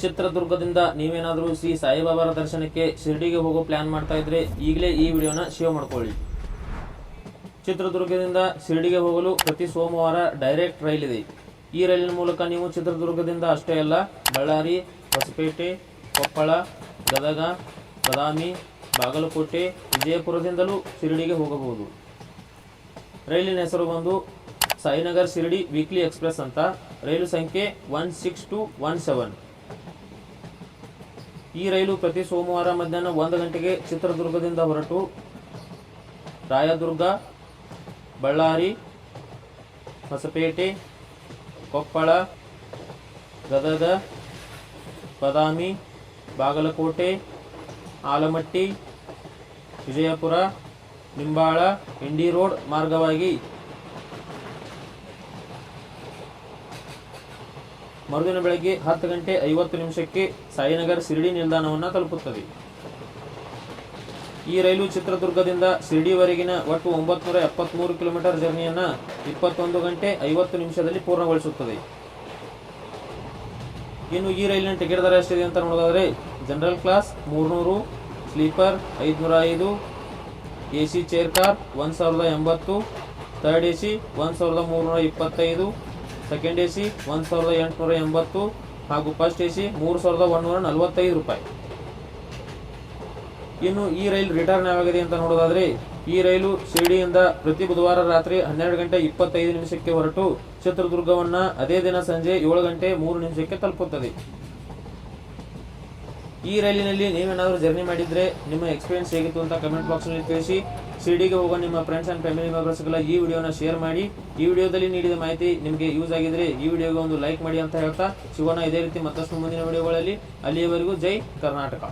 ಚಿತ್ರದುರ್ಗದಿಂದ ನೀವೇನಾದರೂ ಶ್ರೀ ಸಾಯಿಬಾಬಾರ ದರ್ಶನಕ್ಕೆ ಶಿರ್ಡಿಗೆ ಹೋಗೋ ಪ್ಲಾನ್ ಮಾಡ್ತಾ ಇದ್ರೆ ಈಗಲೇ ಈ ವಿಡಿಯೋನ ಸೇವ್ ಮಾಡ್ಕೊಳ್ಳಿ. ಚಿತ್ರದುರ್ಗದಿಂದ ಶಿರ್ಡಿಗೆ ಹೋಗಲು ಪ್ರತಿ ಸೋಮವಾರ ಡೈರೆಕ್ಟ್ ರೈಲ್ ಇದೆ. ಈ ರೈಲಿನ ಮೂಲಕ ನೀವು ಚಿತ್ರದುರ್ಗದಿಂದ ಅಷ್ಟೇ ಅಲ್ಲ, ಬಳ್ಳಾರಿ, ಹೊಸಪೇಟೆ, ಕೊಪ್ಪಳ, ಗದಗ, ಬಾದಾಮಿ, ಬಾಗಲಕೋಟೆ, ವಿಜಯಪುರದಿಂದಲೂ ಶಿರ್ಡಿಗೆ ಹೋಗಬಹುದು. ರೈಲಿನ ಹೆಸರು ಬಂದು ಸಾಯಿನಗರ್ ಶಿರ್ಡಿ ವೀಕ್ಲಿ ಎಕ್ಸ್ಪ್ರೆಸ್ ಅಂತ. ರೈಲು ಸಂಖ್ಯೆ 16217. ಈ ರೈಲು ಪ್ರತಿ ಸೋಮವಾರ ಮಧ್ಯಾಹ್ನ 1 ಗಂಟೆಗೆ ಚಿತ್ರದುರ್ಗದಿಂದ ಹೊರಟು ರಾಯದುರ್ಗ, ಬಳ್ಳಾರಿ, ಹೊಸಪೇಟೆ, ಕೊಪ್ಪಳ, ಗದಗ, ಬಾದಾಮಿ, ಬಾಗಲಕೋಟೆ, ಆಲಮಟ್ಟಿ, ವಿಜಯಪುರ, ನಿಂಬಾಳ, ಇಂಡಿ ರೋಡ್ ಮಾರ್ಗವಾಗಿ ಮರುದಿನ ಬೆಳಗ್ಗೆ 10 ಗಂಟೆ 50 ನಿಮಿಷಕ್ಕೆ ಸಾಯಿನಗರ್ ಶಿರ್ಡಿ ನಿಲ್ದಾಣವನ್ನು ತಲುಪುತ್ತದೆ. ಈ ರೈಲು ಚಿತ್ರದುರ್ಗದಿಂದ ಶಿರ್ಡಿವರೆಗಿನ ಒಟ್ಟು 973 ಕಿಲೋಮೀಟರ್ ಜರ್ನಿಯನ್ನು 21 ಗಂಟೆ 50 ನಿಮಿಷದಲ್ಲಿ ಪೂರ್ಣಗೊಳಿಸುತ್ತದೆ. ಇನ್ನು ಈ ರೈಲಿನ ಟಿಕೆಟ್ ದರ ಎಷ್ಟಿದೆ ಅಂತ ನೋಡೋದಾದರೆ, general class 300, sleeper 505, AC chair car 1080, third AC 1325, second AC 1880 ಹಾಗೂ ಫಸ್ಟ್ AC 3145 ರೂಪಾಯಿ. ಇನ್ನು ಈ ರೈಲು ರಿಟರ್ನ್ ಯಾವಾಗಿದೆ ಅಂತ ನೋಡೋದಾದ್ರೆ, ಈ ರೈಲು ಶಿರ್ಡಿಯಿಂದ ಪ್ರತಿ ಬುಧವಾರ ರಾತ್ರಿ 12 ಗಂಟೆ 25 ನಿಮಿಷಕ್ಕೆ ಹೊರಟು ಚಿತ್ರದುರ್ಗವನ್ನ ಅದೇ ದಿನ ಸಂಜೆ 7 ಗಂಟೆ 3 ನಿಮಿಷಕ್ಕೆ ತಲುಪುತ್ತದೆ. ಈ ರೈಲಿನಲ್ಲಿ ನೀವೇನಾದರೂ ಜರ್ನಿ ಮಾಡಿದ್ರೆ ನಿಮ್ಮ ಎಕ್ಸ್ಪೀರಿಯನ್ಸ್ ಹೇಗಿತ್ತು ಅಂತ ಕಮೆಂಟ್ ಬಾಕ್ಸ್ನಲ್ಲಿ ತಿಳಿಸಿ. ಶಿರ್ಡಿಗೆ ಹೋಗೋ ನಿಮ್ಮ ಫ್ರೆಂಡ್ಸ್ ಆ್ಯಂಡ್ ಫ್ಯಾಮಿಲಿ ಮೆಂಬರ್ಸ್ಗೆಲ್ಲ ಈ ವಿಡಿಯೋನ ಶೇರ್ ಮಾಡಿ. ಈ ವಿಡಿಯೋದಲ್ಲಿ ನೀಡಿದ ಮಾಹಿತಿ ನಿಮಗೆ ಯೂಸ್ ಆಗಿದ್ರೆ ಈ ವಿಡಿಯೋಗೆ ಒಂದು ಲೈಕ್ ಮಾಡಿ ಅಂತ ಹೇಳ್ತಾ ಸಿಗೋಣ ಇದೇ ರೀತಿ ಮತ್ತಷ್ಟು ಮುಂದಿನ ವಿಡಿಯೋಗಳಲ್ಲಿ. ಅಲ್ಲಿಯವರೆಗೂ ಜೈ ಕರ್ನಾಟಕ.